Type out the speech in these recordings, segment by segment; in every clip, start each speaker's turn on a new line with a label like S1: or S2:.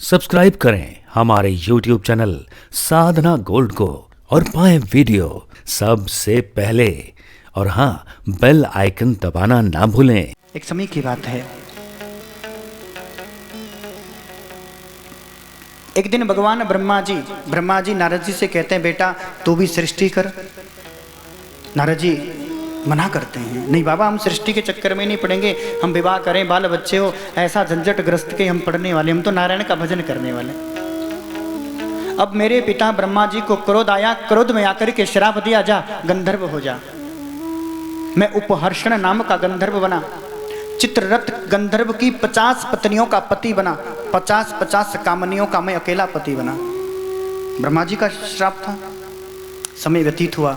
S1: Subscribe करें हमारे YouTube channel साधना gold को और पाएं वीडियो सबसे पहले। और हाँ, बेल आइकन दबाना ना भूलें।
S2: एक समय की बात है, एक दिन भगवान ब्रह्मा जी नारद जी से कहते हैं, बेटा तू भी सृष्टि कर। नारद जी मना करते हैं, नहीं बाबा, हम सृष्टि के चक्कर में नहीं पड़ेंगे, हम विवाह करें, बाल बच्चे हो, ऐसा झंझट ग्रस्त के हम पढ़ने वाले, हम तो नारायण का भजन करने वाले। अब मेरे पिता ब्रह्मा जी को क्रोध आया, क्रोध में आकर के श्राप दिया, जा गंधर्व हो जा। मैं उपहर्षण नाम का गंधर्व बना, चित्ररथ गंधर्व की 50 पत्नियों का पति बना, 50 कामनियों का मैं अकेला पति बना। ब्रह्मा जी का श्राप था। समय व्यतीत हुआ।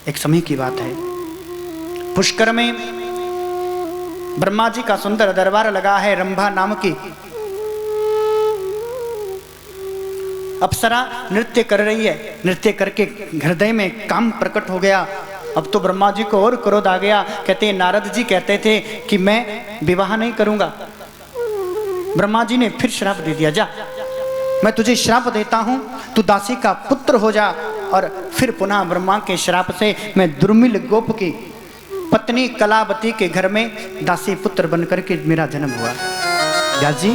S2: एक समय की बात है, पुष्कर में ब्रह्मा जी का सुंदर दरबार लगा है। रंभा नाम की अप्सरा नृत्य कर रही है। नृत्य करके हृदय में काम प्रकट हो गया। अब तो ब्रह्मा जी को और क्रोध आ गया। कहते हैं, नारद जी कहते थे कि मैं विवाह नहीं करूंगा। ब्रह्मा जी ने फिर श्राप दे दिया, जा मैं तुझे श्राप देता हूं, तू दासी का पुत्र हो जा। और फिर पुनः ब्रह्मा के श्राप से मैं दुर्मिल गोप की पत्नी कलावती के घर में दासी पुत्र बनकर के मेरा जन्म हुआ। व्यास जी,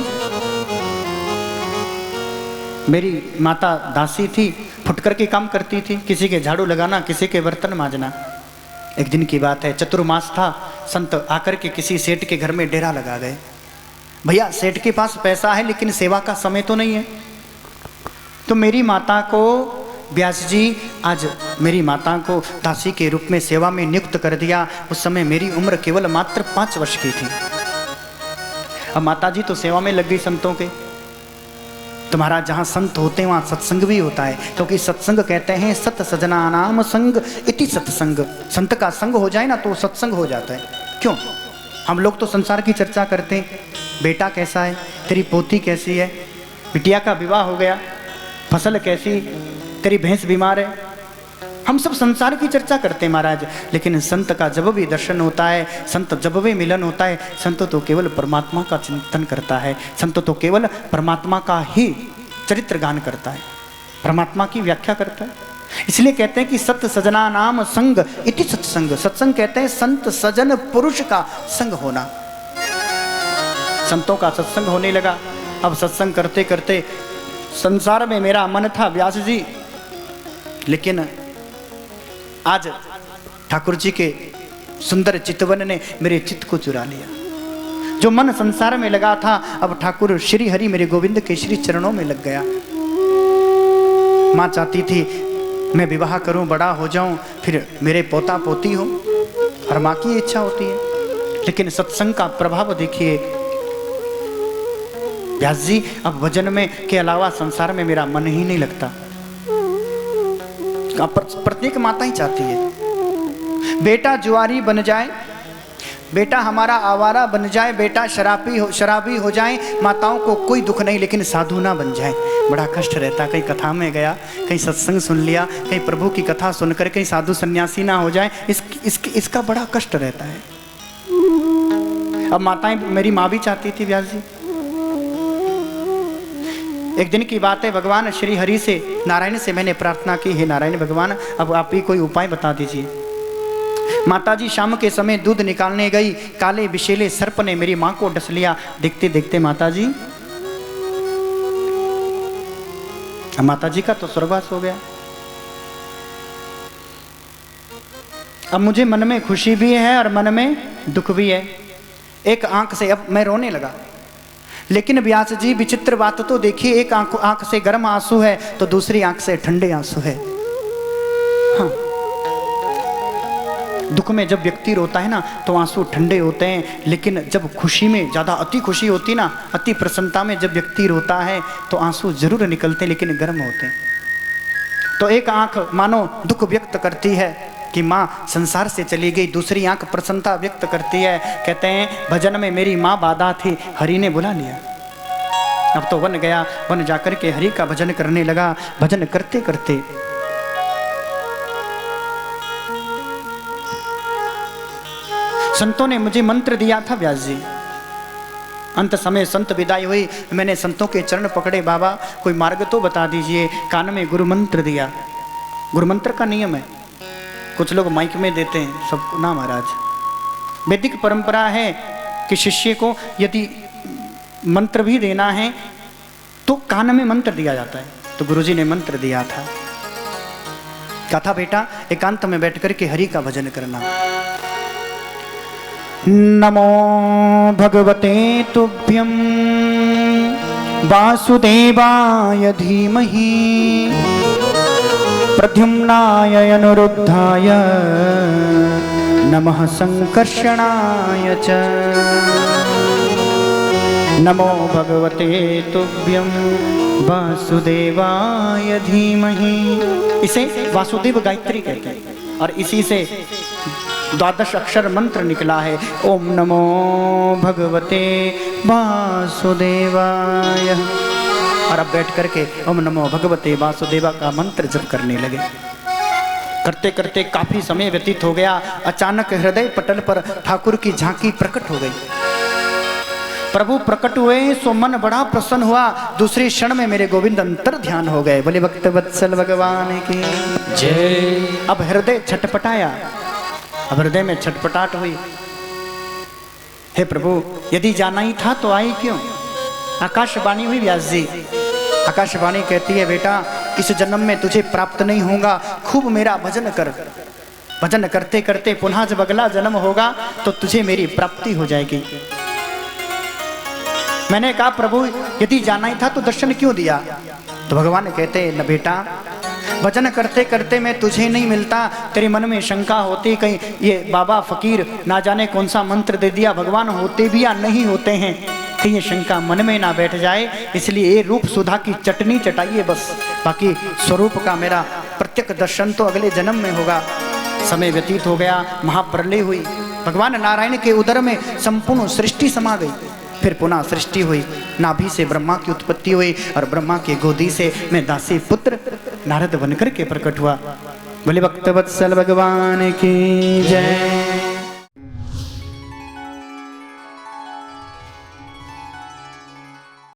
S2: मेरी माता दासी थी, फुटकर के काम करती थी, किसी के झाड़ू लगाना, किसी के बर्तन मांजना। एक दिन की बात है, चतुर्मास था। संत आकर के किसी सेठ के घर में डेरा लगा गए। भैया, सेठ के पास पैसा है लेकिन सेवा का समय तो नहीं है। तो मेरी माता को व्यास जी आज मेरी माता को दासी के रूप में सेवा में नियुक्त कर दिया। उस समय मेरी उम्र केवल मात्र 5 वर्ष की थी। अब माता जी तो सेवा में लग गई संतों के। तुम्हारा जहाँ संत होते हैं वहाँ सत्संग भी होता है, क्योंकि सत्संग कहते हैं सत सजना नाम संग इति सत्संग। संत का संग हो जाए ना तो सत्संग हो जाता है। क्यों? हम लोग तो संसार की चर्चा करते हैं, बेटा कैसा है, तेरी पोती कैसी है, बिटिया का विवाह हो गया, फसल कैसी, तेरी भैंस बीमार है। हम सब संसार की चर्चा करते हैं महाराज। लेकिन संत का जब भी दर्शन होता है, संत जब भी मिलन होता है, संत तो केवल परमात्मा का चिंतन करता है। संत तो केवल परमात्मा का ही चरित्र गान करता है, परमात्मा की व्याख्या करता है। इसलिए कहते हैं कि सत सजना नाम संग इति सत्संग। सत्संग कहते हैं संत सजन पुरुष का संग होना। संतों का सत्संग होने लगा। अब सत्संग करते करते संसार में मेरा मन था व्यास जी, लेकिन आज ठाकुर जी के सुंदर चितवन ने मेरे चित्त को चुरा लिया। जो मन संसार में लगा था, अब ठाकुर श्री हरि मेरे गोविंद के श्री चरणों में लग गया। माँ चाहती थी मैं विवाह करूं, बड़ा हो जाऊं, फिर मेरे पोता पोती हो, हर माँ की इच्छा होती है। लेकिन सत्संग का प्रभाव देखिए व्यास जी, अब भजन में के अलावा संसार में मेरा मन ही नहीं लगता। प्रत्येक माता ही चाहती है बेटा जुआरी बन जाए, बेटा हमारा आवारा बन जाए, बेटा शराबी हो जाए। माताओं को कोई दुख नहीं, लेकिन साधु ना बन जाए। बड़ा कष्ट रहता। कहीं कथा में गया, कहीं सत्संग सुन लिया, कहीं प्रभु की कथा सुनकर कहीं साधु सन्यासी ना हो जाए, इसका बड़ा कष्ट रहता है। अब माताएं, मेरी माँ भी चाहती थी व्यास जी। एक दिन की बात है, भगवान श्री हरि से, नारायण से मैंने प्रार्थना की, हे नारायण भगवान, अब आप ही कोई उपाय बता दीजिए। माता जी शाम के समय दूध निकालने गई, काले विशेले सर्प ने मेरी माँ को डस लिया। देखते देखते माता जी का तो स्वर्गवास हो गया। अब मुझे मन में खुशी भी है और मन में दुख भी है। एक आंख से अब मैं रोने लगा। लेकिन व्यास जी, विचित्र बात तो देखिए, एक आंख से गर्म आंसू है तो दूसरी आंख से ठंडे आंसू है। हाँ, दुख में जब व्यक्ति रोता है ना तो आंसू ठंडे होते हैं, लेकिन जब खुशी में ज़्यादा अति खुशी होती ना, अति प्रसन्नता में जब व्यक्ति रोता है तो आंसू जरूर निकलते हैं, लेकिन गर्म होते हैं। तो एक आंख मानो दुख व्यक्त करती है कि माँ संसार से चली गई, दूसरी आंख प्रसन्नता व्यक्त करती है। कहते हैं भजन में मेरी माँ बाधा थी, हरि ने बुला लिया। अब तो वन गया, वन जाकर के हरि का भजन करने लगा। भजन करते करते संतों ने मुझे मंत्र दिया था व्यास जी, अंत समय संत विदाई हुई, मैंने संतों के चरण पकड़े, बाबा कोई मार्ग तो बता दीजिए। कान में गुरु मंत्र दिया। गुरु मंत्र का नियम है, कुछ लोग माइक में देते हैं सबको ना महाराज। वैदिक परंपरा है कि शिष्य को यदि मंत्र भी देना है तो कान में मंत्र दिया जाता है। तो गुरुजी ने मंत्र दिया था, कहा था बेटा एकांत में बैठ कर के हरि का भजन करना। नमो भगवते तुभ्यं वासुदेवाय धीमहि प्रद्युम्नाय अनिरुद्धाय नमः संकर्षणाय च। नमो भगवते तुभ्यं वासुदेवाय धीमहि। इसे वासुदेव गायत्री कहते हैं और इसी से 12 अक्षर मंत्र निकला है, ओम नमो भगवते वासुदेवाय। और अब बैठ करके ओम नमो भगवते वासुदेवा का मंत्र जप करने लगे। करते करते काफी समय व्यतीत हो गया। अचानक हृदय पटल पर ठाकुर की झांकी प्रकट हो गई। प्रभु प्रकट हुए सो मन बड़ा प्रसन्न हुआ। दूसरे क्षण में मेरे गोविंद अंतर ध्यान हो गए। बोले भक्त वत्सल भगवान की जय। अब हृदय छटपटाया, अब हृदय में छटपटाहट हुई। हे प्रभु यदि जाना ही था तो आई क्यों? आकाशवाणी हुई व्यास जी। आकाशवाणी कहती है बेटा इस जन्म में तुझे प्राप्त नहीं होगा, खूब मेरा भजन कर। भजन करते करते पुनः जब अगला जन्म होगा तो तुझे मेरी प्राप्ति हो जाएगी। मैंने कहा प्रभु यदि जाना ही था तो दर्शन क्यों दिया? तो भगवान कहते न बेटा भजन करते करते मैं तुझे नहीं मिलता, तेरे मन में शंका होती कहीं ये बाबा फकीर ना जाने कौन सा मंत्र दे दिया, भगवान होते भी या नहीं होते हैं, कहीं ये शंका मन में ना बैठ जाए। इसलिए ये रूप सुधा की चटनी चटाइए बस, बाकी स्वरूप का मेरा प्रत्यक्ष दर्शन तो अगले जन्म में होगा। समय व्यतीत हो गया, महाप्रलय हुई। भगवान नारायण के उदर में संपूर्ण सृष्टि समा गई। फिर पुनः सृष्टि हुई, नाभि से ब्रह्मा की उत्पत्ति हुई और ब्रह्मा की गोदी से मैं दासी पुत्र नारद बनकर के प्रकट हुआ। बोले भक्त वत्सल भगवान की जय।